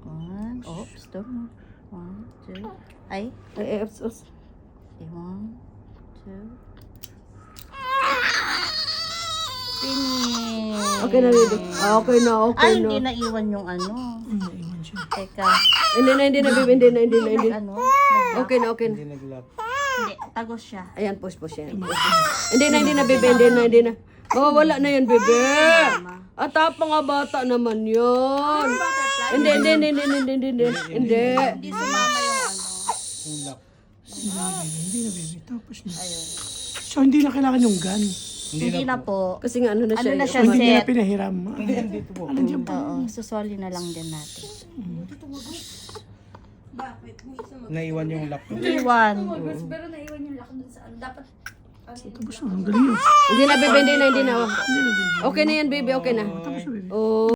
One. Oops, don't. 1, 2. Ay. Oops. Okay, 1, 2. Finish. Okay na, baby. Okay na, okay Ay, na. hindi naiwan yung ano. Naiwan siya. Teka. Hindi na, baby. Hindi. Ano? Okay na. Hindi nag-lock. Hindi, tagos siya. Ayan, push yan. Hindi na, baby. Hindi na. Mawawala na yan, baby. At tapang nga bata naman yun. Hindi. Hindi sumama yung ano. Yung lock. Hindi na, baby. Tapos na. Ayun. So, hindi na kailangan yung gun. Hindi na po. Kasi nga ano na siya. Ano na siya, Hindi na set? pinahiram. Hindi yan dito po. Nandiyan pa. Oo, susoli na lang din natin. Naiwan yung lock. Iwan. Pero naiwan yung lock dun sa ano. Dapat, Tapos na. Ang galing yun. Hindi na, baby. Hindi na. Hindi na, baby. Okay na yan, baby. Okay na. Tapos na, baby. Oh.